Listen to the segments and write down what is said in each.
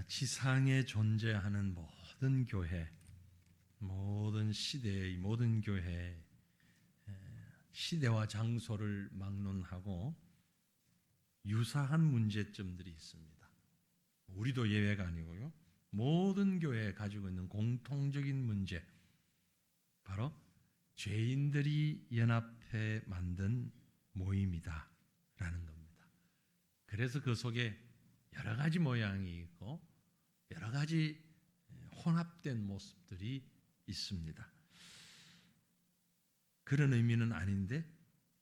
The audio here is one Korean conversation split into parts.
지상에 존재하는 모든 교회, 모든 시대의 모든 교회, 시대와 장소를 막론하고 유사한 문제점들이 있습니다. 우리도 예외가 아니고요. 모든 교회에 가지고 있는 공통적인 문제, 바로 죄인들이 연합해 만든 모임이다 라는 겁니다. 그래서 그 속에 여러 가지 모양이 있고 여러 가지 혼합된 모습들이 있습니다. 그런 의미는 아닌데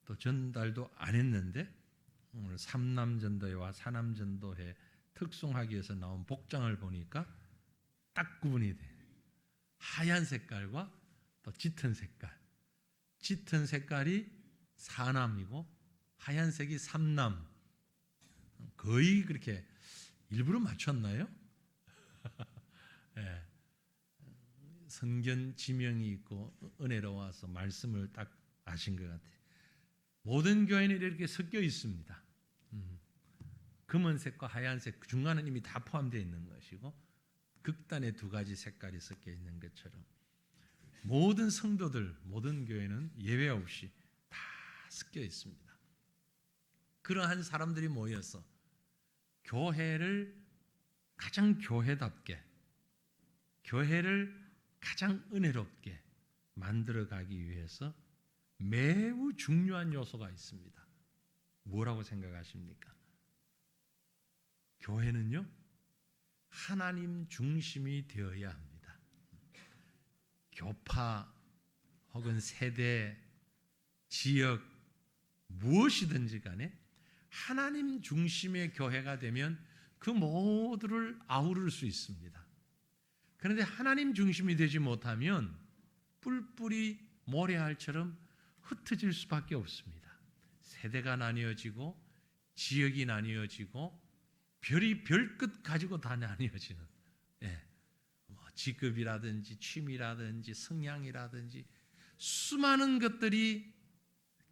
또 전달도 안 했는데 오늘 삼남전도회와 사남전도회 특송하기에서 나온 복장을 보니까 딱 구분이 돼요. 하얀 색깔과 또 짙은 색깔. 짙은 색깔이 사남이고 하얀색이 삼남. 거의 그렇게 일부러 맞췄나요? 네. 성견 지명이 있고 은혜로워서 말씀을 딱 아신 것 같아요. 모든 교회는 이렇게 섞여 있습니다. 검은색과 하얀색 중간은 이미 다 포함되어 있는 것이고 극단의 두 가지 색깔이 섞여 있는 것처럼 모든 성도들, 모든 교회는 예외 없이 다 섞여 있습니다. 그러한 사람들이 모여서 교회를 가장 교회답게, 교회를 가장 은혜롭게 만들어가기 위해서 매우 중요한 요소가 있습니다. 뭐라고 생각하십니까? 교회는요, 하나님 중심이 되어야 합니다. 교파 혹은 세대, 지역, 무엇이든지 간에 하나님 중심의 교회가 되면 그 모두를 아우를 수 있습니다. 그런데 하나님 중심이 되지 못하면 뿔뿔이 모래알처럼 흩어질 수밖에 없습니다. 세대가 나뉘어지고 지역이 나뉘어지고 별이 별끝 가지고 다 나뉘어지는 직업이라든지 취미라든지 성향이라든지 수많은 것들이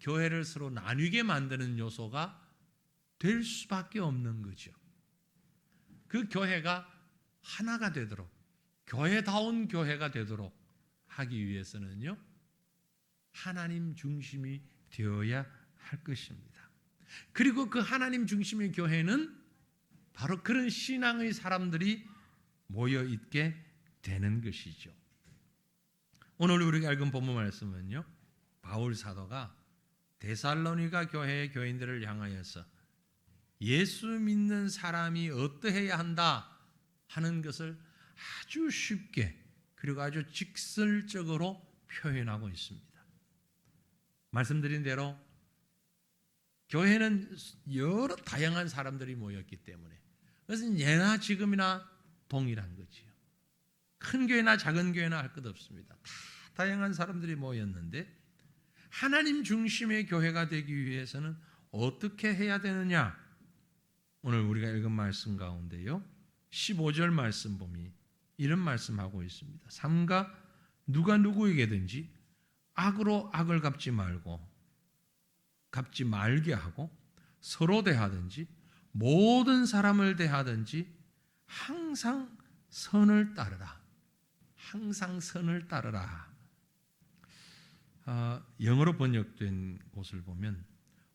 교회를 서로 나뉘게 만드는 요소가 될 수밖에 없는 거죠. 그 교회가 하나가 되도록, 교회다운 교회가 되도록 하기 위해서는요, 하나님 중심이 되어야 할 것입니다. 그리고 그 하나님 중심의 교회는 바로 그런 신앙의 사람들이 모여 있게 되는 것이죠. 오늘 우리가 읽은 본문 말씀은요, 바울 사도가 데살로니가 교회의 교인들을 향하여서 예수 믿는 사람이 어떠해야 한다 하는 것을 아주 쉽게 그리고 아주 직설적으로 표현하고 있습니다. 말씀드린 대로 교회는 여러 다양한 사람들이 모였기 때문에 그것은 예나 지금이나 동일한 거지요. 큰 교회나 작은 교회나 할 것 없습니다. 다 다양한 사람들이 모였는데 하나님 중심의 교회가 되기 위해서는 어떻게 해야 되느냐? 오늘 우리가 읽은 말씀 가운데요, 15절 말씀 보면 이런 말씀하고 있습니다. 삼가 누가 누구에게든지 악으로 악을 갚지 말게 하고 서로 대하든지 모든 사람을 대하든지 항상 선을 따르라. 항상 선을 따르라. 영어로 번역된 곳을 보면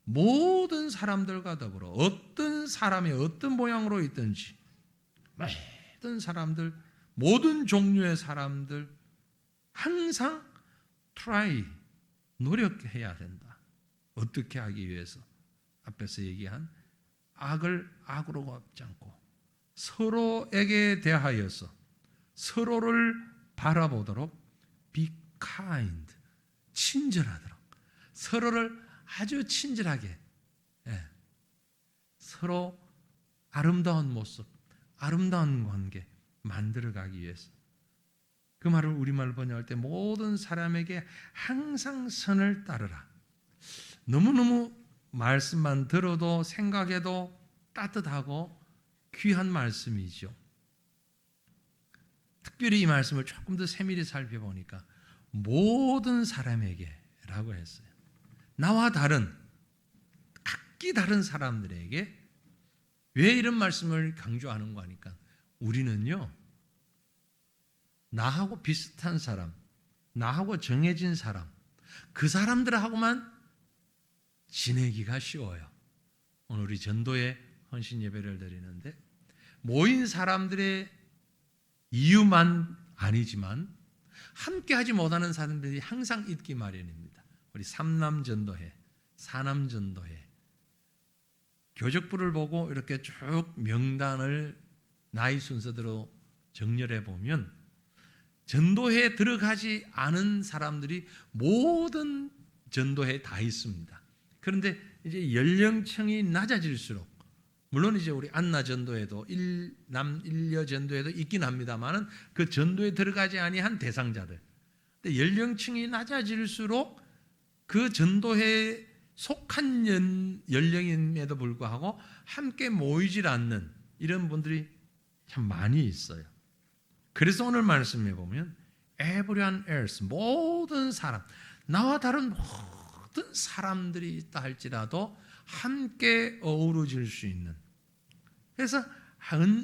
모든 사람들과 더불어 어떤 사람이 어떤 모양으로 있든지 모든 사람들, 모든 종류의 사람들 항상 try, 노력해야 된다. 어떻게 하기 위해서? 앞에서 얘기한 악을 악으로 갚지 않고 서로에게 대하여서 서로를 바라보도록 be kind, 친절하도록 서로를 아주 친절하게 서로 아름다운 모습, 아름다운 관계 만들어가기 위해서 그 말을 우리말로 번역할 때 모든 사람에게 항상 선을 따르라. 너무너무 말씀만 들어도 생각해도 따뜻하고 귀한 말씀이죠. 특별히 이 말씀을 조금 더 세밀히 살펴보니까 모든 사람에게 라고 했어요. 나와 다른, 각기 다른 사람들에게 왜 이런 말씀을 강조하는 거 하니까 우리는요, 나하고 비슷한 사람, 나하고 정해진 사람, 그 사람들하고만 지내기가 쉬워요. 오늘 우리 전도에 헌신 예배를 드리는데 모인 사람들의 이유만 아니지만 함께 하지 못하는 사람들이 항상 있기 마련입니다. 우리 3남 전도회, 4남 전도회 교적부를 보고 이렇게 쭉 명단을 나이 순서대로 정렬해 보면 전도회에 들어가지 않은 사람들이 모든 전도회에 다 있습니다. 그런데 이제 연령층이 낮아질수록 물론 이제 우리 안나 전도에도 남 일녀 전도에도 있긴 합니다만은 그 전도에 들어가지 아니한 대상자들. 근데 연령층이 낮아질수록 그 전도회에 속한 연령임에도 불구하고 함께 모이질 않는 이런 분들이 참 많이 있어요. 그래서 오늘 말씀해 보면 everyone else, 모든 사람, 나와 다른 모든 사람들이 있다 할지라도 함께 어우러질 수 있는, 그래서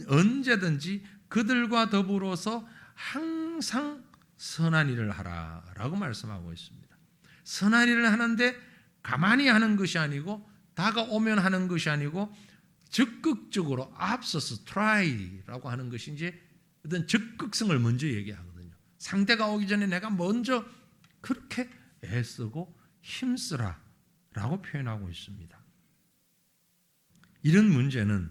언제든지 그들과 더불어서 항상 선한 일을 하라라고 말씀하고 있습니다. 선한 일을 하는데 가만히 하는 것이 아니고 다가오면 하는 것이 아니고 적극적으로 앞서서 try라고 하는 것이 이제 어떤 적극성을 먼저 얘기하거든요. 상대가 오기 전에 내가 먼저 그렇게 애쓰고 힘쓰라라고 표현하고 있습니다. 이런 문제는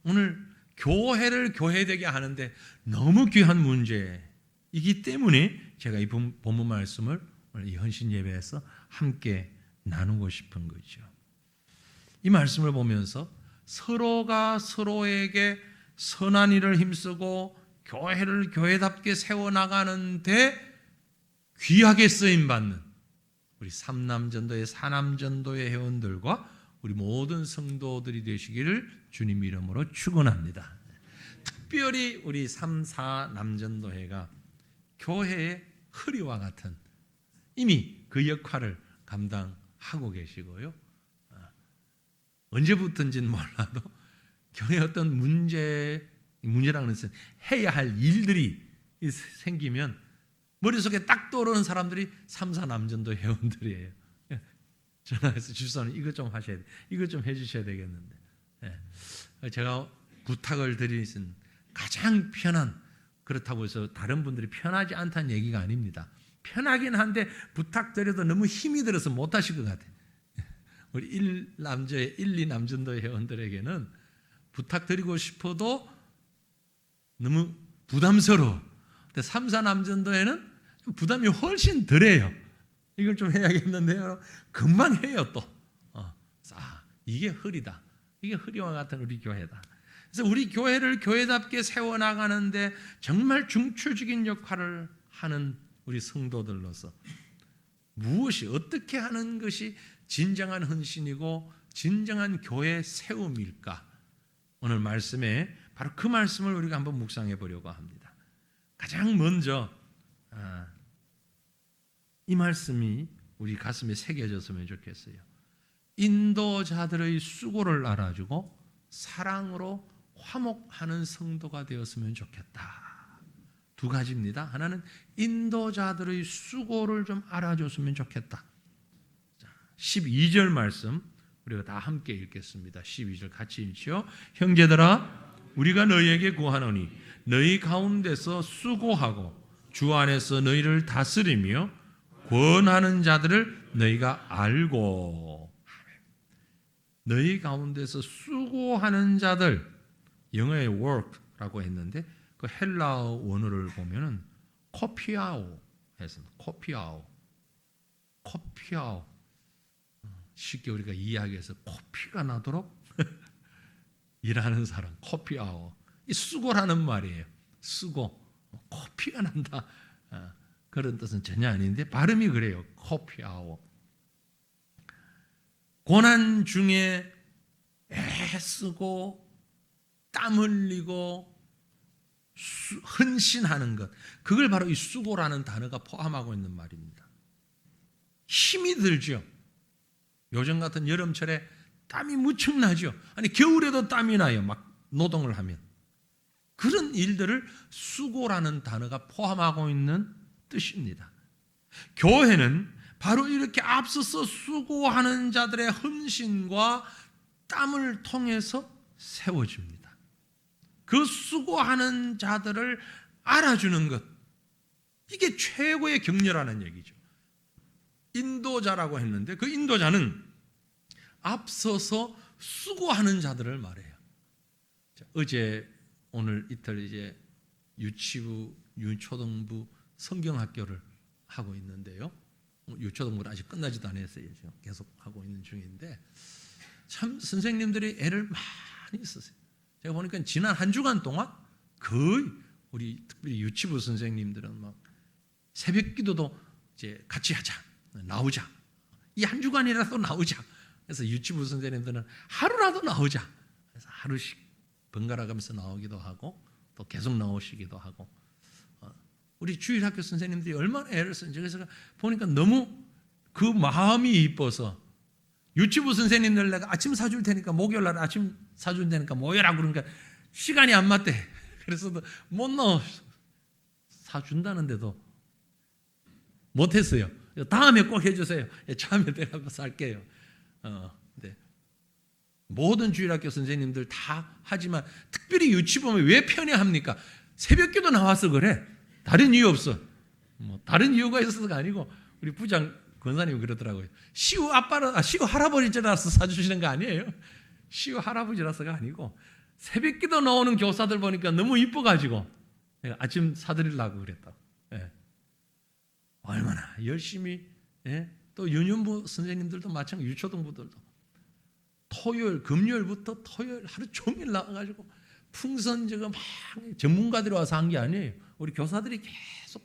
오늘 교회를 교회되게 하는데 너무 귀한 문제이기 때문에 제가 이 본문 말씀을 오늘 이 헌신 예배에서 함께 나누고 싶은 거죠. 이 말씀을 보면서 서로가 서로에게 선한 일을 힘쓰고 교회를 교회답게 세워나가는데 귀하게 쓰임받는 우리 3남 전도회, 4남 전도회 회원들과 우리 모든 성도들이 되시기를 주님 이름으로 축원합니다. 특별히 우리 3, 4남 전도회가 교회의 허리와 같은 이미 그 역할을 감당하고 계시고요. 언제부터인지는 몰라도 교회에 어떤 문제라는 것은 해야 할 일들이 생기면 머릿속에 딱 떠오르는 사람들이 3, 4남 전도 회원들이에요. 전화해서 주사님 이것 좀 하셔야 돼. 이것 좀 해주셔야 되겠는데. 제가 부탁을 드리신 가장 편한, 그렇다고 해서 다른 분들이 편하지 않다는 얘기가 아닙니다. 편하긴 한데 부탁드려도 너무 힘이 들어서 못하실 것 같아요. 우리 1, 2남 전도 회원들에게는 부탁드리고 싶어도 너무 부담스러워. 근데 3, 4남 전도에는 부담이 훨씬 덜해요. 이걸 좀 해야겠는데요. 금방 해요 또. 이게 허리다. 이게 허리와 같은 우리 교회다. 그래서 우리 교회를 교회답게 세워나가는데 정말 중추적인 역할을 하는 우리 성도들로서 무엇이 어떻게 하는 것이 진정한 헌신이고 진정한 교회 세움일까? 오늘 말씀에 바로 그 말씀을 우리가 한번 묵상해 보려고 합니다. 가장 먼저 이 말씀이 우리 가슴에 새겨졌으면 좋겠어요. 인도자들의 수고를 알아주고 사랑으로 화목하는 성도가 되었으면 좋겠다. 두 가지입니다. 하나는 인도자들의 수고를 좀 알아줬으면 좋겠다. 12절 말씀 우리가 다 함께 읽겠습니다. 12절 같이 읽죠. 형제들아 우리가 너희에게 구하노니 너희 가운데서 수고하고 주 안에서 너희를 다스리며 권하는 자들을 너희가 알고, 너희 가운데서 수고하는 자들, 영어의 work라고 했는데 그 헬라어 원어를 보면은 코피아오 했습니다. 코피아오. 쉽게 우리가 이야기해서 코피가 나도록 일하는 사람, 코피아오. 이 수고라는 말이에요. 수고. 코피가 난다. 그런 뜻은 전혀 아닌데 발음이 그래요. 코피아오. 고난 중에 애쓰고 땀 흘리고 헌신하는 것, 그걸 바로 이 수고라는 단어가 포함하고 있는 말입니다. 힘이 들죠. 요즘 같은 여름철에 땀이 무척 나죠. 아니 겨울에도 땀이 나요. 막 노동을 하면. 그런 일들을 수고라는 단어가 포함하고 있는 뜻입니다. 교회는 바로 이렇게 앞서서 수고하는 자들의 헌신과 땀을 통해서 세워집니다. 그 수고하는 자들을 알아주는 것, 이게 최고의 격려라는 얘기죠. 인도자라고 했는데 그 인도자는 앞서서 수고하는 자들을 말해요. 자, 어제 오늘 이틀 이제 유치부, 유초등부 성경학교를 하고 있는데요. 유초등부는 아직 끝나지도 않았어요. 지금 계속 하고 있는 중인데 참 선생님들이 애를 많이 썼어요. 제가 보니까 지난 한 주간 동안 거의 우리 특별히 유치부 선생님들은 막 새벽 기도도 이제 같이 하자, 나오자. 이 한 주간이라도 나오자. 그래서 유치부 선생님들은 하루라도 나오자. 그래서 하루씩 번갈아 가면서 나오기도 하고 또 계속 나오시기도 하고 우리 주일학교 선생님들이 얼마나 애를 쓰는지 그래서 보니까 너무 그 마음이 이뻐서 유치부 선생님들 내가 아침 사줄 테니까 목요일 날 아침 사줄 테니까 모여라 그러니까 시간이 안 맞대. 그래서 못 나와 사준다는데도 못했어요. 다음에 꼭 해주세요. 참여 내가 살게요. 네. 모든 주일학교 선생님들 다 하지만 특별히 유치부는 왜 편애합니까? 새벽기도 나와서 그래. 다른 이유 없어. 뭐 다른 이유가 있어서가 아니고 우리 부장 권사님이 그러더라고요. 시우 아빠는 시우 할아버지라서 사주시는 거 아니에요. 시우 할아버지라서가 아니고 새벽기도 나오는 교사들 보니까 너무 이뻐가지고 내가 아침 사드리려고 그랬다. 예. 얼마나 열심히 또 유년부 선생님들도 마찬가지 유초등부들도 토요일 금요일부터 토요일 하루 종일 나와가지고 풍선저거 막 전문가들이 와서 한 게 아니에요. 우리 교사들이 계속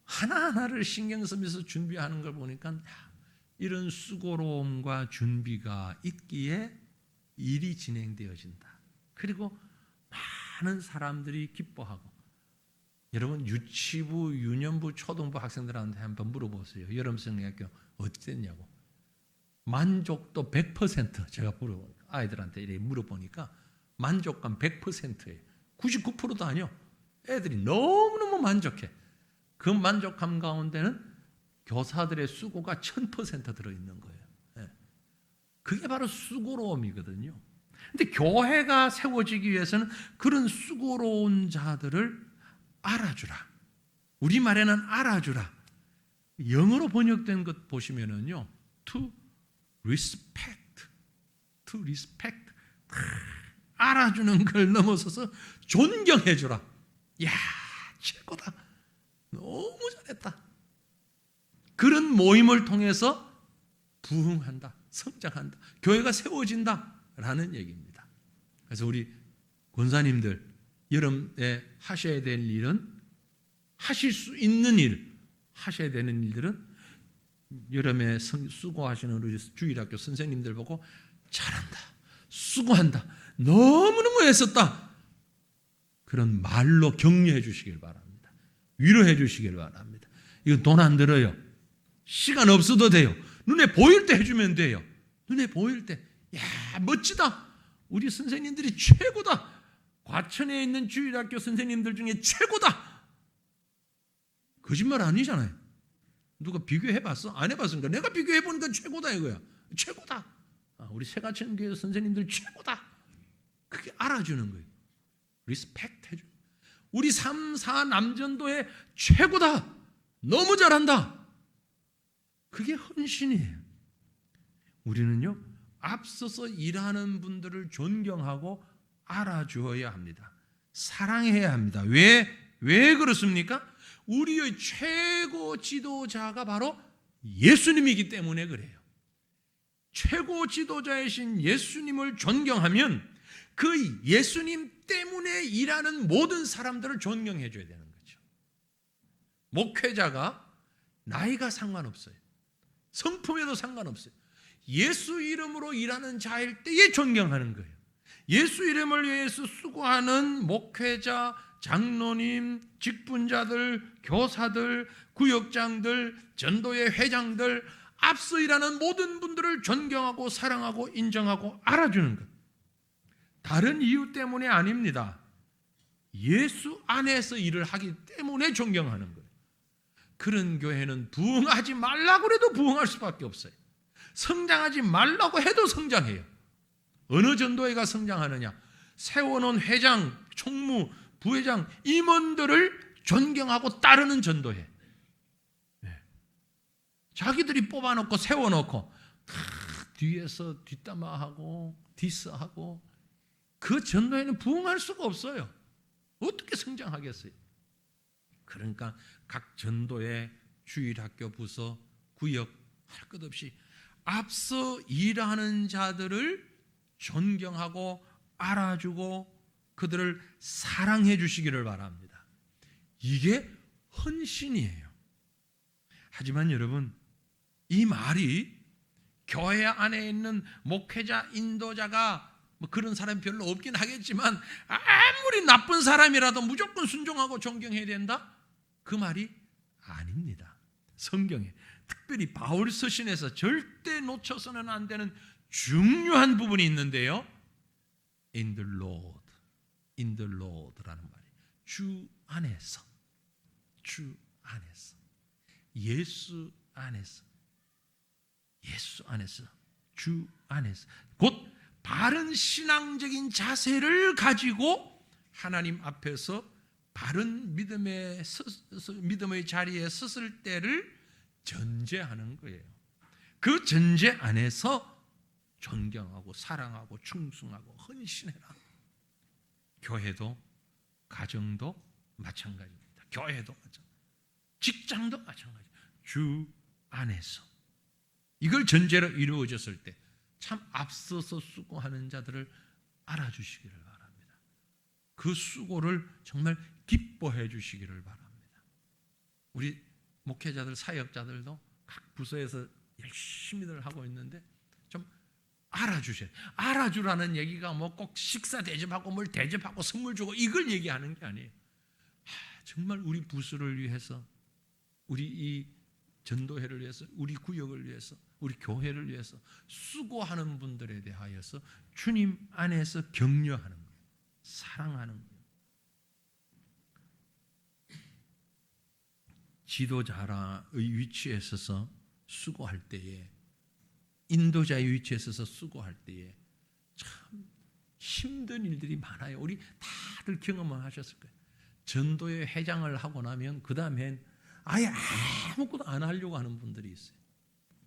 하나하나를 신경 쓰면서 준비하는 걸 보니까 이런 수고로움과 준비가 있기에 일이 진행되어진다. 그리고 많은 사람들이 기뻐하고 여러분 유치부, 유년부, 초등부 학생들한테 한번 물어보세요. 여름성경학교 어떻게 됐냐고. 만족도 100% 제가 물어보니까 아이들한테 이렇게 물어보니까 만족감 100%예요. 99%도 아니요. 애들이 너무너무 만족해. 그 만족감 가운데는 교사들의 수고가 1000% 들어있는 거예요. 그게 바로 수고로움이거든요. 근데 교회가 세워지기 위해서는 그런 수고로운 자들을 알아주라. 우리말에는 알아주라. 영어로 번역된 것 보시면은요. To respect. To respect. 알아주는 걸 넘어서서 존경해주라. 야, 최고다. 너무 잘했다. 그런 모임을 통해서 부흥한다. 성장한다. 교회가 세워진다. 라는 얘기입니다. 그래서 우리 권사님들 여름에 하셔야 될 일은 하실 수 있는 일, 하셔야 되는 일들은 여름에 수고하시는 우리 주일학교 선생님들 보고 잘한다. 수고한다. 너무너무 애썼다. 그런 말로 격려해 주시길 바랍니다. 위로해 주시길 바랍니다. 이거 돈 안 들어요. 시간 없어도 돼요. 눈에 보일 때 해주면 돼요. 눈에 보일 때. 야, 멋지다. 우리 선생님들이 최고다. 과천에 있는 주일학교 선생님들 중에 최고다. 거짓말 아니잖아요. 누가 비교해봤어? 안 해봤으니까 내가 비교해보니까 최고다 이거야. 최고다. 우리 새가천교회 선생님들 최고다. 그게 알아주는 거예요. 리스펙트 해줘. 우리 3, 4 남전도의 최고다. 너무 잘한다. 그게 헌신이에요. 우리는요 앞서서 일하는 분들을 존경하고 알아주어야 합니다. 사랑해야 합니다. 왜 그렇습니까? 우리의 최고 지도자가 바로 예수님이기 때문에 그래요. 최고 지도자이신 예수님을 존경하면 그 예수님 때문에 일하는 모든 사람들을 존경해 줘야 되는 거죠. 목회자가 나이가 상관없어요. 성품에도 상관없어요. 예수 이름으로 일하는 자일 때에 존경하는 거예요. 예수 이름을 위해서 수고하는 목회자, 장로님, 직분자들, 교사들, 구역장들, 전도회 회장들, 앞서 일하는 모든 분들을 존경하고 사랑하고 인정하고 알아주는 것. 다른 이유 때문에 아닙니다. 예수 안에서 일을 하기 때문에 존경하는 거예요. 그런 교회는 부흥하지 말라고 해도 부흥할 수밖에 없어요. 성장하지 말라고 해도 성장해요. 어느 전도회가 성장하느냐? 세워놓은 회장, 총무, 부회장, 임원들을 존경하고 따르는 전도회. 자기들이 뽑아놓고 세워놓고 뒤에서 뒷담화하고 디스하고 그 전도회는 부흥할 수가 없어요. 어떻게 성장하겠어요? 그러니까 각 전도회, 주일학교, 부서, 구역 할 것 없이 앞서 일하는 자들을 존경하고 알아주고 그들을 사랑해 주시기를 바랍니다. 이게 헌신이에요. 하지만 여러분, 이 말이 교회 안에 있는 목회자, 인도자가 뭐 그런 사람이 별로 없긴 하겠지만 아무리 나쁜 사람이라도 무조건 순종하고 존경해야 된다? 그 말이 아닙니다. 성경에 특별히 바울 서신에서 절대 놓쳐서는 안 되는 중요한 부분이 있는데요. In the Lord, in the Lord라는 말이 주 안에서, 주 안에서, 예수 안에서, 예수 안에서, 주 안에서, 곧 바른 신앙적인 자세를 가지고 하나님 앞에서 바른 믿음의 자리에 섰을 때를 전제하는 거예요. 그 전제 안에서 존경하고 사랑하고 충성하고 헌신해라. 교회도 가정도 마찬가지입니다. 교회도 마찬가지, 직장도 마찬가지. 주 안에서 이걸 전제로 이루어졌을 때 참 앞서서 수고하는 자들을 알아주시기를 바랍니다. 그 수고를 정말 기뻐해 주시기를 바랍니다. 우리 목회자들, 사역자들도 각 부서에서 열심히들 하고 있는데 좀 알아주셔야 돼요. 알아주라는 얘기가 뭐 꼭 식사 대접하고 뭘 대접하고 선물 주고 이걸 얘기하는 게 아니에요. 정말 우리 부서를 위해서, 우리 이 전도회를 위해서, 우리 구역을 위해서, 우리 교회를 위해서 수고하는 분들에 대하여서 주님 안에서 격려하는 거예요. 사랑하는 거예요. 지도자의 위치에 서서 수고할 때에, 인도자의 위치에 서서 수고할 때에 참 힘든 일들이 많아요. 우리 다들 경험을 하셨을 거예요. 전도회 회장을 하고 나면 그 다음엔 아예 아무것도 안 하려고 하는 분들이 있어요.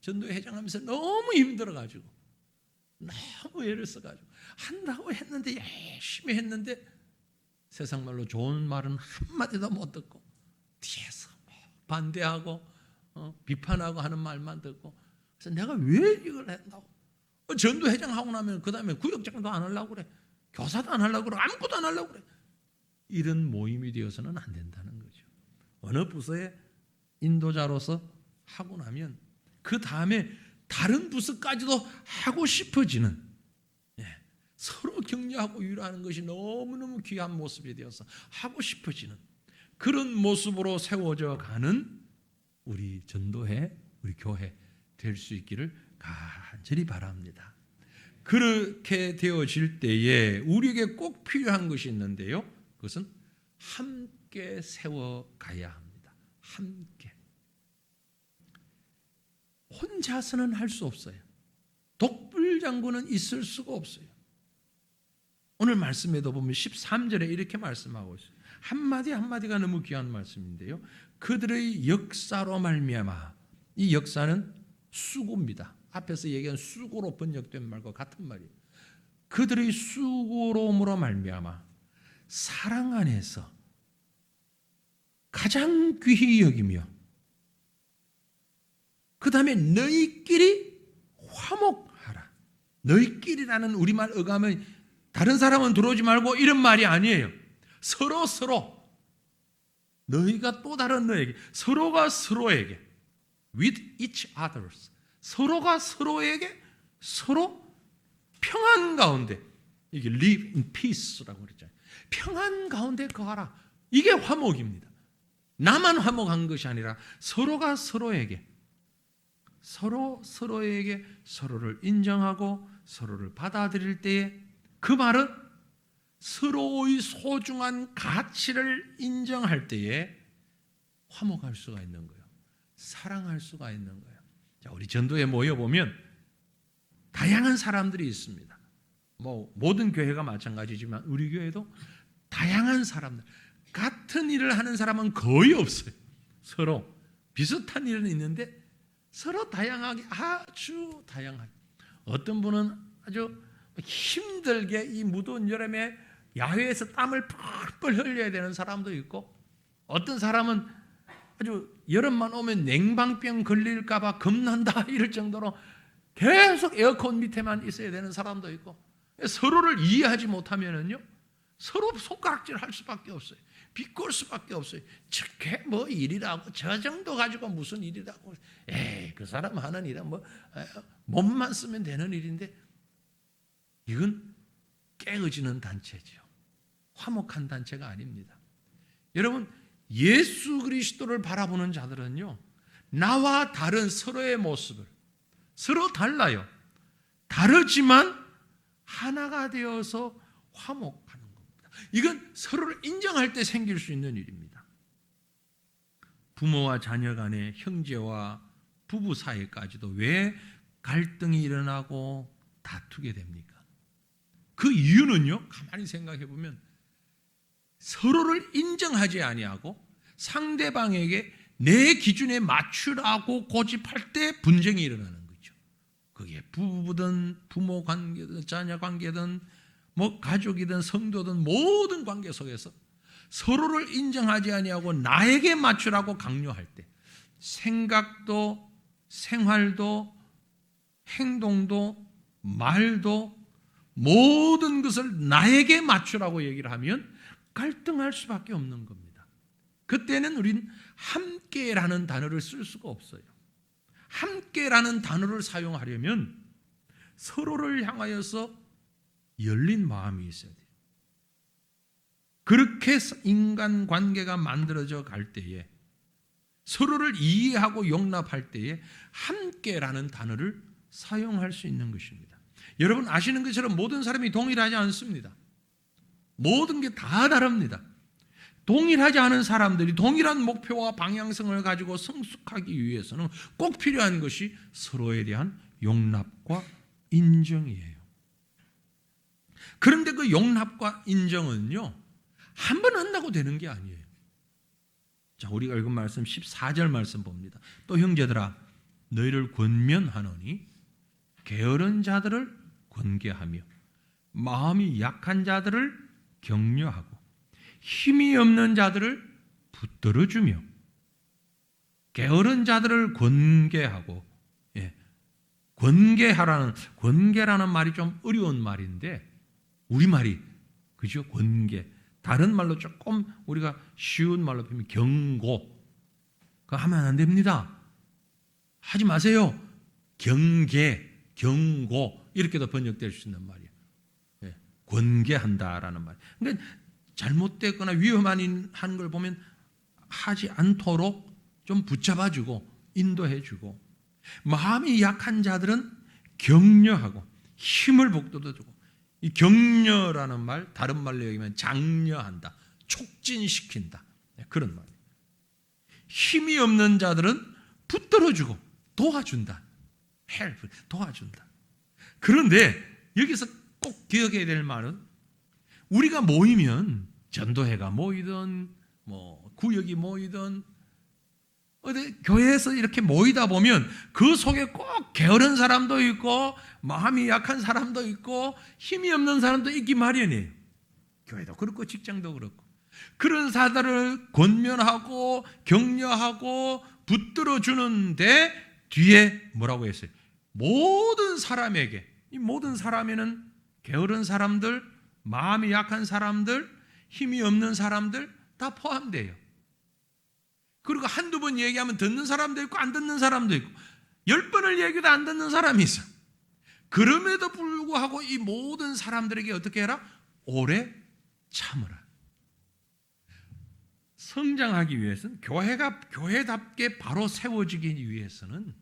전도회 회장하면서 너무 힘들어가지고, 너무 애를 써가지고 한다고 했는데, 열심히 했는데 세상 말로 좋은 말은 한마디도 못 듣고 뒤에서 반대하고 비판하고 하는 말만 듣고, 그래서 내가 왜 이걸 한다고? 전도회장 하고 나면 그 다음에 구역장도 안 하려고 그래, 교사도 안 하려고 그래, 아무것도 안 하려고 그래. 이런 모임이 되어서는 안 된다는 거죠. 어느 부서에 인도자로서 하고 나면 그 다음에 다른 부서까지도 하고 싶어지는, 서로 격려하고 위로하는 것이 너무너무 귀한 모습이 되어서 하고 싶어지는 그런 모습으로 세워져 가는 우리 전도회, 우리 교회 될 수 있기를 간절히 바랍니다. 그렇게 되어질 때에 우리에게 꼭 필요한 것이 있는데요. 그것은 함께 세워가야 합니다. 함께. 혼자서는 할 수 없어요. 독불장군은 있을 수가 없어요. 오늘 말씀에도 보면 13절에 이렇게 말씀하고 있어요. 한마디 한마디가 너무 귀한 말씀인데요. 그들의 역사로 말미암아, 이 역사는 수고입니다. 앞에서 얘기한 수고로 번역된 말과 같은 말이에요. 그들의 수고로움으로 말미암아 사랑 안에서 가장 귀히 여기며, 그 다음에 너희끼리 화목하라. 너희끼리라는 우리말 어감은 다른 사람은 들어오지 말고 이런 말이 아니에요. 서로 너희가 또 다른 너에게, 서로가 서로에게, with each others, 서로가 서로에게 서로 평안 가운데, 이게 live in peace라고 그랬잖아요. 평안 가운데 거하라. 이게 화목입니다. 나만 화목한 것이 아니라 서로가 서로에게, 서로에게 서로를 인정하고 서로를 받아들일 때에, 그 말은 서로의 소중한 가치를 인정할 때에 화목할 수가 있는 거예요. 사랑할 수가 있는 거예요. 자, 우리 전도에 모여보면 다양한 사람들이 있습니다. 모든 교회가 마찬가지지만 우리 교회도 다양한 사람들, 같은 일을 하는 사람은 거의 없어요. 서로 비슷한 일은 있는데 서로 다양하게, 아주 다양하게. 어떤 분은 아주 힘들게 이 무더운 여름에 야외에서 땀을 펄펄 흘려야 되는 사람도 있고, 어떤 사람은 아주 여름만 오면 냉방병 걸릴까 봐 겁난다 이럴 정도로 계속 에어컨 밑에만 있어야 되는 사람도 있고, 서로를 이해하지 못하면은요 서로 손가락질 할 수밖에 없어요. 비꼴 수밖에 없어요. 저게 뭐 일이라고, 저 정도 가지고 무슨 일이라고, 그 사람 하는 일은 몸만 쓰면 되는 일인데, 이건 깨어지는 단체죠. 화목한 단체가 아닙니다. 여러분, 예수 그리스도를 바라보는 자들은요, 나와 다른 서로의 모습을, 서로 달라요. 다르지만 하나가 되어서 화목하는 겁니다. 이건 서로를 인정할 때 생길 수 있는 일입니다. 부모와 자녀 간의, 형제와 부부 사이까지도 왜 갈등이 일어나고 다투게 됩니까? 그 이유는요, 가만히 생각해 보면 서로를 인정하지 아니하고 상대방에게 내 기준에 맞추라고 고집할 때 분쟁이 일어나는 거죠. 그게 부부든 부모 관계든 자녀 관계든 가족이든 성도든 모든 관계 속에서 서로를 인정하지 아니하고 나에게 맞추라고 강요할 때, 생각도 생활도 행동도 말도 모든 것을 나에게 맞추라고 얘기를 하면 갈등할 수밖에 없는 겁니다. 그때는 우린 함께라는 단어를 쓸 수가 없어요. 함께라는 단어를 사용하려면 서로를 향하여서 열린 마음이 있어야 돼요. 그렇게 인간 관계가 만들어져 갈 때에, 서로를 이해하고 용납할 때에 함께라는 단어를 사용할 수 있는 것입니다. 여러분 아시는 것처럼 모든 사람이 동일하지 않습니다. 모든 게 다 다릅니다. 동일하지 않은 사람들이 동일한 목표와 방향성을 가지고 성숙하기 위해서는 꼭 필요한 것이 서로에 대한 용납과 인정이에요. 그런데 그 용납과 인정은요, 한 번 한다고 되는 게 아니에요. 자, 우리가 읽은 말씀 14절 말씀 봅니다. 또 형제들아, 너희를 권면하노니 게으른 자들을 권계하며 마음이 약한 자들을 격려하고 힘이 없는 자들을 붙들어주며, 게으른 자들을 권계하고, 권계라는 말이 좀 어려운 말인데, 우리말이 그죠? 권계. 다른 말로 조금 우리가 쉬운 말로 표현하면 경고. 그거 하면 안 됩니다. 하지 마세요. 경계, 경고 이렇게도 번역될 수 있는 말이에요. 권계한다라는 말. 그러니까 잘못됐거나 위험한 걸 보면 하지 않도록 좀 붙잡아주고 인도해주고, 마음이 약한 자들은 격려하고 힘을 북돋아주고, 이 격려라는 말 다른 말로 얘기하면 장려한다, 촉진시킨다, 그런 말이에요. 힘이 없는 자들은 붙들어주고 도와준다, 헬프, 도와준다. 그런데 여기서 꼭 기억해야 될 말은, 우리가 모이면 전도회가 모이든 구역이 모이든 어디 교회에서 이렇게 모이다 보면 그 속에 꼭 게으른 사람도 있고 마음이 약한 사람도 있고 힘이 없는 사람도 있기 마련이에요. 교회도 그렇고 직장도 그렇고. 그런 사람들을 권면하고 격려하고 붙들어 주는데 뒤에 뭐라고 했어요? 모든 사람에게, 이 모든 사람에는 게으른 사람들, 마음이 약한 사람들, 힘이 없는 사람들 다 포함돼요. 그리고 한두 번 얘기하면 듣는 사람도 있고 안 듣는 사람도 있고, 10번을 얘기해도 안 듣는 사람이 있어. 그럼에도 불구하고 이 모든 사람들에게 어떻게 해라? 오래 참으라. 성장하기 위해서는, 교회가 교회답게 바로 세워지기 위해서는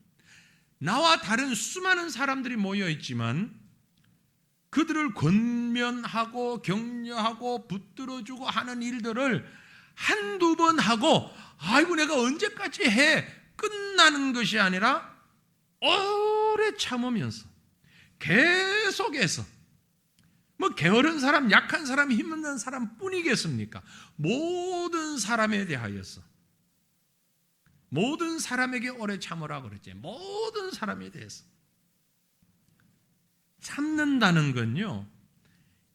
나와 다른 수많은 사람들이 모여 있지만 그들을 권면하고 격려하고 붙들어주고 하는 일들을 한두 번 하고 아이고 내가 언제까지 해 끝나는 것이 아니라 오래 참으면서 계속해서 뭐 게으른 사람, 약한 사람, 힘없는 사람 뿐이겠습니까? 모든 사람에 대하여서 모든 사람에게 오래 참으라 그랬지. 모든 사람에 대해서 참는다는 건요,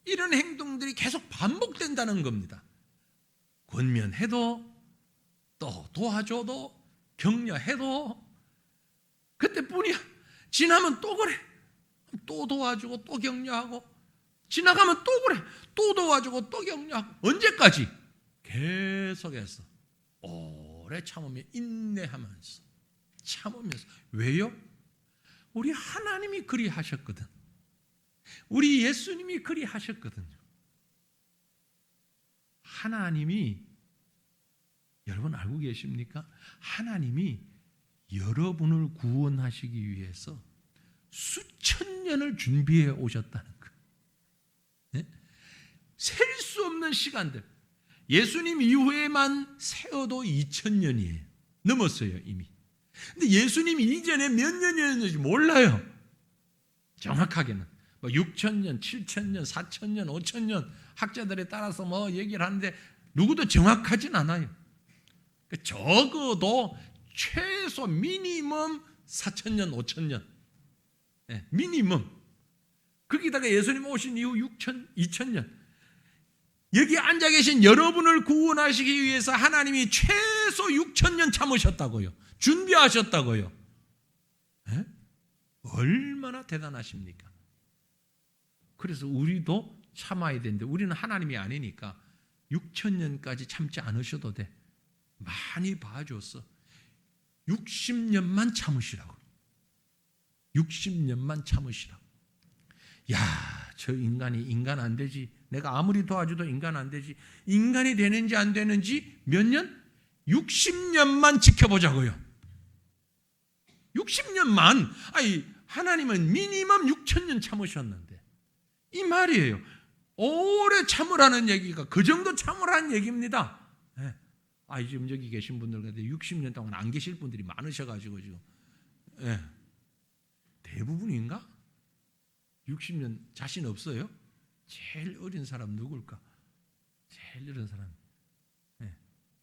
이런 행동들이 계속 반복된다는 겁니다. 권면해도 또 도와줘도 격려해도 그때뿐이야. 지나면 또 그래. 또 도와주고 또 격려하고 지나가면 또 그래. 또 도와주고 또 격려하고 언제까지? 계속해서 오래 참으며 인내하면서 참으면서. 왜요? 우리 하나님이 그리 하셨거든. 우리 예수님이 그리 하셨거든요. 하나님이, 여러분 알고 계십니까? 하나님이 여러분을 구원하시기 위해서 수천 년을 준비해 오셨다는 거예요. 네? 셀 수 없는 시간들. 예수님 이후에만 세어도 2000년이에요. 넘었어요 이미. 근데 예수님 이전에 몇 년이었는지 몰라요. 정확하게는 뭐 6000년, 7000년, 4000년, 5000년 학자들에 따라서 뭐 얘기를 하는데 누구도 정확하진 않아요. 적어도 최소 미니멈 4000년, 5000년. 네, 미니멈. 거기다가 예수님 오신 이후 2000년. 여기 앉아 계신 여러분을 구원하시기 위해서 하나님이 최소 6000년 참으셨다고요. 준비하셨다고요. 네? 얼마나 대단하십니까? 그래서 우리도 참아야 되는데 우리는 하나님이 아니니까 6000년까지 참지 않으셔도 돼. 많이 봐줬어. 60년만 참으시라고. 60년만 참으시라고. 야, 저 인간이 인간 안 되지. 내가 아무리 도와줘도 인간 안 되지. 인간이 되는지 안 되는지 몇 년? 60년만 지켜보자고요. 60년만. 아니, 하나님은 미니멈 6000년 참으셨는데 이 말이에요. 오래 참으라는 얘기가 그 정도 참으라는 얘기입니다. 네. 지금 여기 계신 분들 같은데 60년 동안 안 계실 분들이 많으셔가지고 지금 네. 대부분인가? 60년 자신 없어요? 제일 어린 사람 누굴까? 제일 어린 사람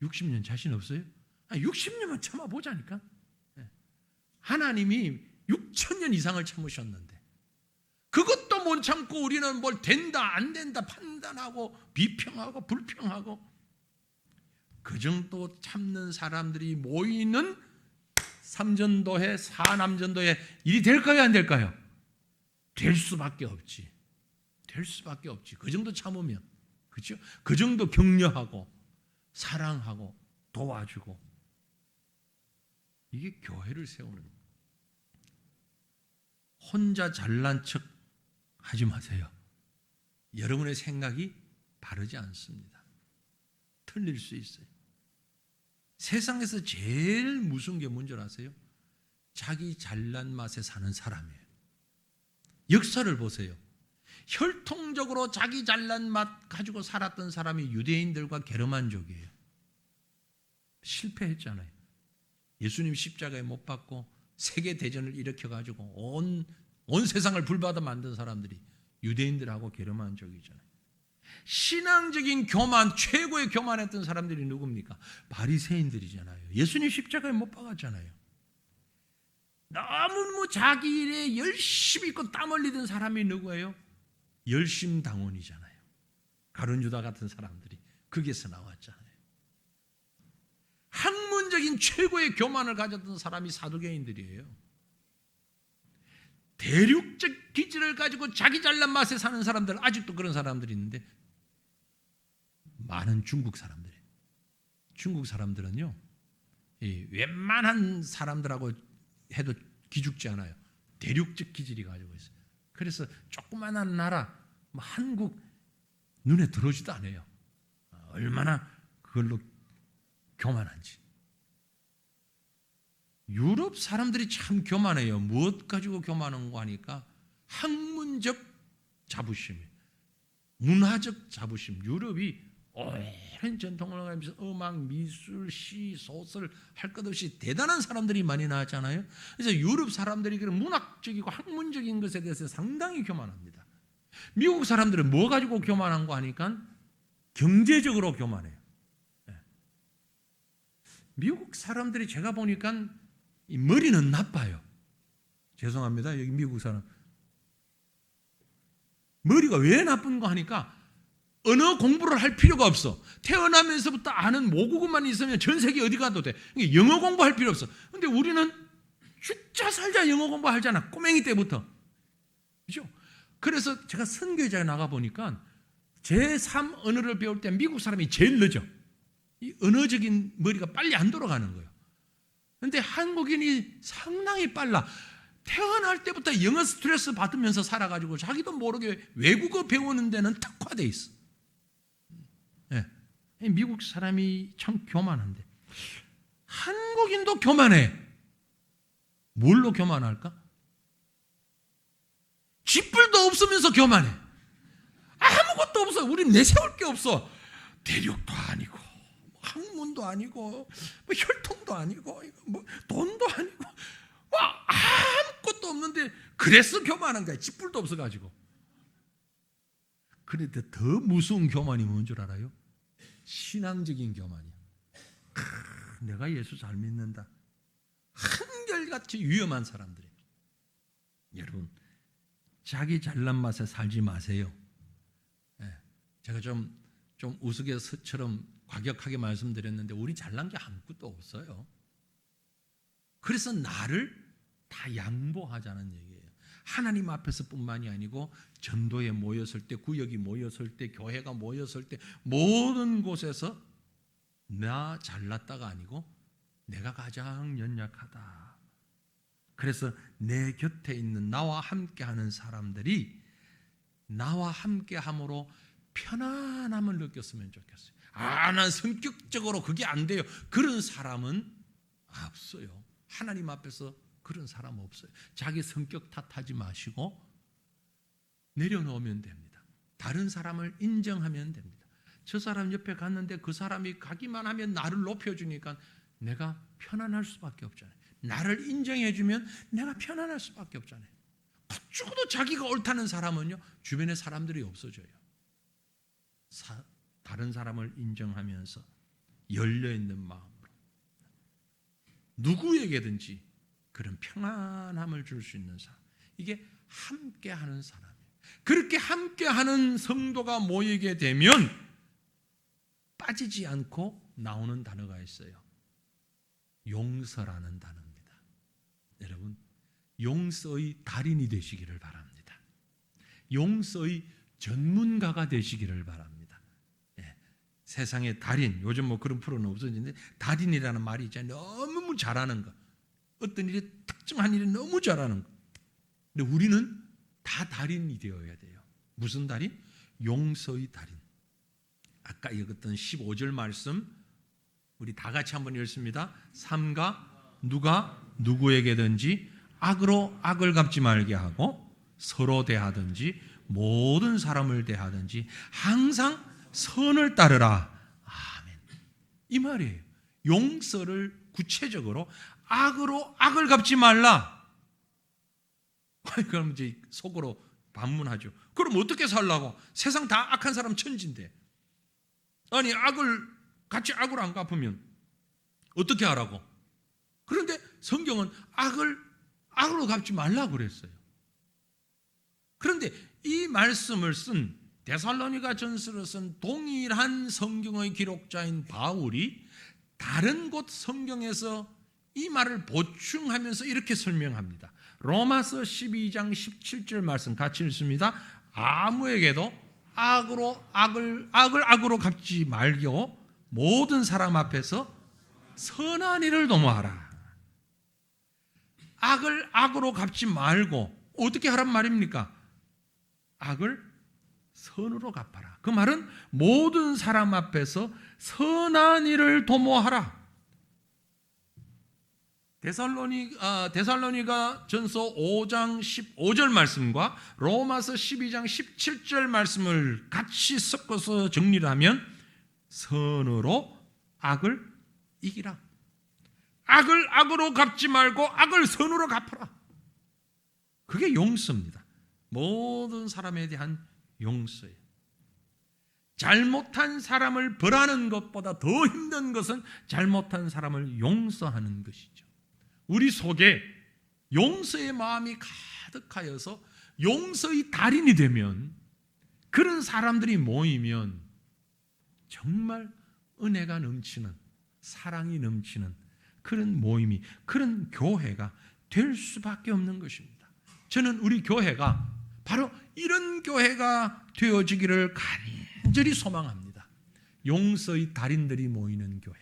60년 자신 없어요? 60년만 참아보자니까. 하나님이 6000년 이상을 참으셨는데 그것도 못 참고 우리는 뭘 된다 안 된다 판단하고 비평하고 불평하고 그 정도 참는 사람들이 모이는 삼전도회, 사남전도회 일이 될까요 안 될까요? 될 수밖에 없지. 될 수밖에 없지. 그 정도 참으면. 그렇죠? 그 정도 격려하고 사랑하고 도와주고 이게 교회를 세우는 거예요. 혼자 잘난 척 하지 마세요. 여러분의 생각이 바르지 않습니다. 틀릴 수 있어요. 세상에서 제일 무서운 게 뭔지 아세요? 자기 잘난 맛에 사는 사람이에요. 역사를 보세요. 혈통적으로 자기 잘난 맛 가지고 살았던 사람이 유대인들과 게르만족이에요. 실패했잖아요. 예수님 십자가에 못 박고 세계대전을 일으켜가지고 온 세상을 불받아 만든 사람들이 유대인들하고 게르만족이잖아요. 신앙적인 교만, 최고의 교만했던 사람들이 누굽니까? 바리새인들이잖아요. 예수님 십자가에 못 박았잖아요. 너무 자기 일에 열심히 있고 땀 흘리던 사람이 누구예요? 열심당원이잖아요. 가룟유다 같은 사람들이 거기에서 나왔잖아요. 학문적인 최고의 교만을 가졌던 사람이 사두개인들이에요. 대륙적 기질을 가지고 자기 잘난 맛에 사는 사람들, 아직도 그런 사람들이 있는데 많은 중국 사람들이에요. 중국 사람들은요, 웬만한 사람들하고 해도 기죽지 않아요. 대륙적 기질이 가지고 있어요. 그래서 조그마한 나라, 한국 눈에 들어오지도 않아요. 얼마나 그걸로 교만한지. 유럽 사람들이 참 교만해요. 무엇 가지고 교만한 거 하니까 학문적 자부심이, 문화적 자부심. 유럽이 오랜 전통을 가지면서 음악, 미술, 시, 소설 할 것 없이 대단한 사람들이 많이 나왔잖아요. 그래서 유럽 사람들이 그런 문학적이고 학문적인 것에 대해서 상당히 교만합니다. 미국 사람들은 뭐 가지고 교만한 거 하니까 경제적으로 교만해요. 미국 사람들이 제가 보니까 이 머리는 나빠요. 죄송합니다. 여기 미국 사람. 머리가 왜 나쁜가 하니까 언어 공부를 할 필요가 없어. 태어나면서부터 아는 모국어만 있으면 전 세계 어디 가도 돼. 영어 공부할 필요 없어. 근데 우리는 죽자 살자 영어 공부하잖아. 꼬맹이 때부터. 그죠? 그래서 제가 선교회장에 나가보니까 제3 언어를 배울 때 미국 사람이 제일 늦어. 이 언어적인 머리가 빨리 안 돌아가는 거예요. 그런데 한국인이 상당히 빨라. 태어날 때부터 영어 스트레스 받으면서 살아가지고 자기도 모르게 외국어 배우는 데는 특화돼 있어. 네. 미국 사람이 참 교만한데 한국인도 교만해. 뭘로 교만할까? 쥐뿔도 없으면서 교만해. 아무것도 없어. 우린 내세울 게 없어. 대륙도 아니고 학문도 아니고 뭐 혈통도 아니고 뭐 돈도 아니고 뭐 아무것도 없는데 그래서 교만한 거야. 쥐뿔도 없어가지고. 그런데 더 무서운 교만이 뭔 줄 알아요? 신앙적인 교만이야. 내가 예수 잘 믿는다. 한결같이 위험한 사람들이에요. 여러분, 자기 잘난 맛에 살지 마세요. 제가 좀 우스갯소처럼 과격하게 말씀드렸는데 우리 잘난 게 아무것도 없어요. 그래서 나를 다 양보하자는 얘기예요. 하나님 앞에서뿐만이 아니고 전도에 모였을 때, 구역이 모였을 때, 교회가 모였을 때 모든 곳에서 나 잘났다가 아니고 내가 가장 연약하다. 그래서 내 곁에 있는 나와 함께하는 사람들이 나와 함께함으로 편안함을 느꼈으면 좋겠어요. 난 성격적으로 그게 안 돼요. 그런 사람은 없어요. 하나님 앞에서 그런 사람 없어요. 자기 성격 탓하지 마시고 내려놓으면 됩니다. 다른 사람을 인정하면 됩니다. 저 사람 옆에 갔는데 그 사람이 가기만 하면 나를 높여주니까 내가 편안할 수밖에 없잖아요. 나를 인정해주면 내가 편안할 수밖에 없잖아요. 죽어도 자기가 옳다는 사람은요, 주변에 사람들이 없어져요. 다른 사람을 인정하면서 열려있는 마음으로 누구에게든지 그런 평안함을 줄 수 있는 사람, 이게 함께하는 사람이에요. 그렇게 함께하는 성도가 모이게 되면 빠지지 않고 나오는 단어가 있어요. 용서라는 단어입니다. 여러분, 용서의 달인이 되시기를 바랍니다. 용서의 전문가가 되시기를 바랍니다. 세상의 달인, 요즘 뭐 그런 프로는 없어지는데 달인이라는 말이 있잖아요. 너무 잘하는 거, 어떤 일이 특정한 일이 너무 잘하는 거. 근데 우리는 다 달인이 되어야 돼요. 무슨 달인? 용서의 달인. 아까 읽었던 15절 말씀 우리 다 같이 한번 읽습니다. 삼가 누가 누구에게든지 악으로 악을 갚지 말게 하고 서로 대하든지 모든 사람을 대하든지 항상 선을 따르라. 아멘. 이 말이에요. 용서를 구체적으로 악으로 악을 갚지 말라. 그럼 이제 속으로 반문하죠. 그럼 어떻게 살라고? 세상 다 악한 사람 천지인데. 아니 같이 악을 안 갚으면 어떻게 하라고? 그런데 성경은 악으로 갚지 말라 그랬어요. 그런데 이 말씀을 쓴 데살로니가 전서를 쓴 동일한 성경의 기록자인 바울이 다른 곳 성경에서 이 말을 보충하면서 이렇게 설명합니다. 로마서 12장 17절 말씀 같이 읽습니다. 아무에게도 악을 악으로 갚지 말고 모든 사람 앞에서 선한 일을 도모하라. 악을 악으로 갚지 말고 어떻게 하란 말입니까? 악을 선으로 갚아라. 그 말은 모든 사람 앞에서 선한 일을 도모하라. 데살로니가 전서 5장 15절 말씀과 로마서 12장 17절 말씀을 같이 섞어서 정리를 하면 선으로 악을 이기라. 악을 악으로 갚지 말고 악을 선으로 갚아라. 그게 용서입니다. 모든 사람에 대한 용서예요. 잘못한 사람을 벌하는 것보다 더 힘든 것은 잘못한 사람을 용서하는 것이죠. 우리 속에 용서의 마음이 가득하여서 용서의 달인이 되면, 그런 사람들이 모이면 정말 은혜가 넘치는, 사랑이 넘치는 그런 모임이, 그런 교회가 될 수밖에 없는 것입니다. 저는 우리 교회가 바로 이런 교회가 되어지기를 간절히 소망합니다. 용서의 달인들이 모이는 교회.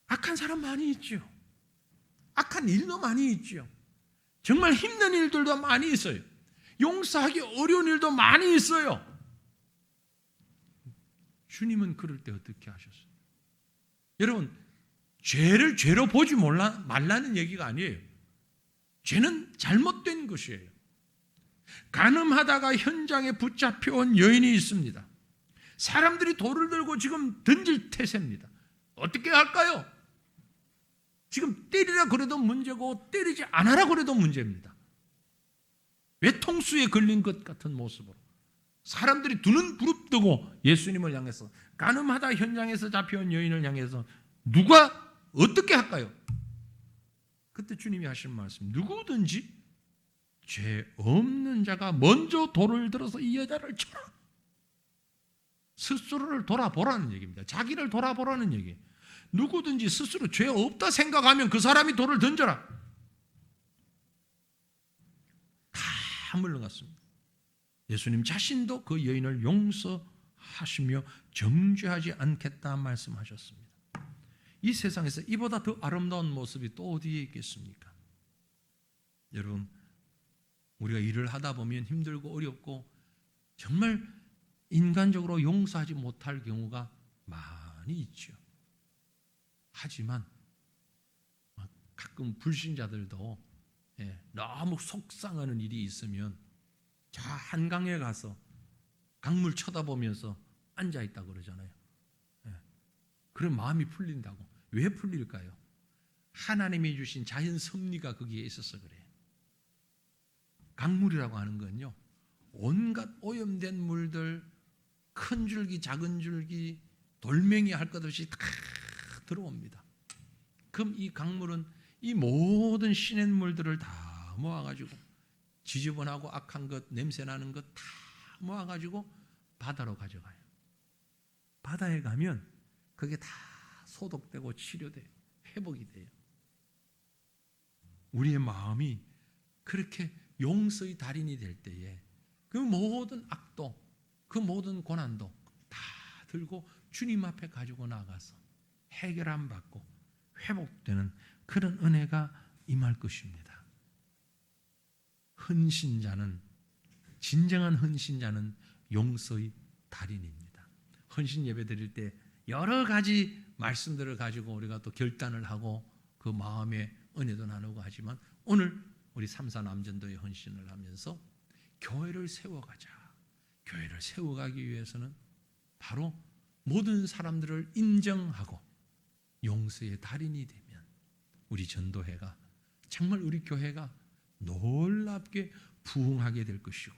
악한 사람 많이 있죠. 악한 일도 많이 있죠. 정말 힘든 일들도 많이 있어요. 용서하기 어려운 일도 많이 있어요. 주님은 그럴 때 어떻게 하셨어요? 여러분, 죄를 죄로 보지 말라는 얘기가 아니에요. 죄는 잘못된 것이에요. 간음하다가 현장에 붙잡혀온 여인이 있습니다. 사람들이 돌을 들고 지금 던질 태세입니다. 어떻게 할까요? 지금 때리라 그래도 문제고 때리지 않아라 그래도 문제입니다. 외통수에 걸린 것 같은 모습으로 사람들이 두 눈 부릅뜨고 예수님을 향해서, 간음하다 현장에서 잡혀온 여인을 향해서 누가 어떻게 할까요? 그때 주님이 하신 말씀, 누구든지 죄 없는 자가 먼저 돌을 들어서 이 여자를 쳐라. 스스로를 돌아보라는 얘기입니다. 자기를 돌아보라는 얘기예요. 누구든지 스스로 죄 없다 생각하면 그 사람이 돌을 던져라. 다 물러갔습니다. 예수님 자신도 그 여인을 용서하시며 정죄하지 않겠다 말씀하셨습니다. 이 세상에서 이보다 더 아름다운 모습이 또 어디에 있겠습니까? 여러분, 우리가 일을 하다 보면 힘들고 어렵고 정말 인간적으로 용서하지 못할 경우가 많이 있죠. 하지만 가끔 불신자들도 너무 속상하는 일이 있으면 저 한강에 가서 강물 쳐다보면서 앉아있다 그러잖아요. 그런 마음이 풀린다고. 왜 풀릴까요? 하나님이 주신 자연 섭리가 거기에 있어서 그래요. 강물이라고 하는 건요, 온갖 오염된 물들, 큰 줄기 작은 줄기 돌멩이 할 것 없이 다 들어옵니다. 그럼 이 강물은 이 모든 시냇물들을 다 모아가지고 지저분하고 악한 것, 냄새나는 것 다 모아가지고 바다로 가져가요. 바다에 가면 그게 다 소독되고 치료돼요. 회복이 돼요. 우리의 마음이 그렇게 용서의 달인이 될 때에 그 모든 악도, 그 모든 고난도 다 들고 주님 앞에 가지고 나가서 해결함 받고 회복되는 그런 은혜가 임할 것입니다. 헌신자는, 진정한 헌신자는 용서의 달인입니다. 헌신 예배 드릴 때 여러 가지 말씀들을 가지고 우리가 또 결단을 하고 그 마음의 은혜도 나누고 하지만, 오늘 우리 삼사남전도의 헌신을 하면서 교회를 세워가자. 교회를 세워가기 위해서는 바로 모든 사람들을 인정하고 용서의 달인이 되면 우리 전도회가, 정말 우리 교회가 놀랍게 부흥하게 될 것이고,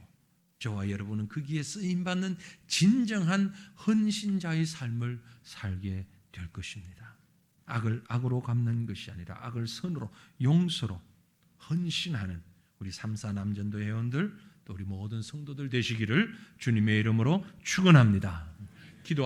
저와 여러분은 거기에 쓰임받는 진정한 헌신자의 삶을 살게 될 것입니다. 악을 악으로 갚는 것이 아니라 악을 선으로, 용서로 헌신하는 우리 삼사남전도 회원들, 또 우리 모든 성도들 되시기를 주님의 이름으로 축원합니다.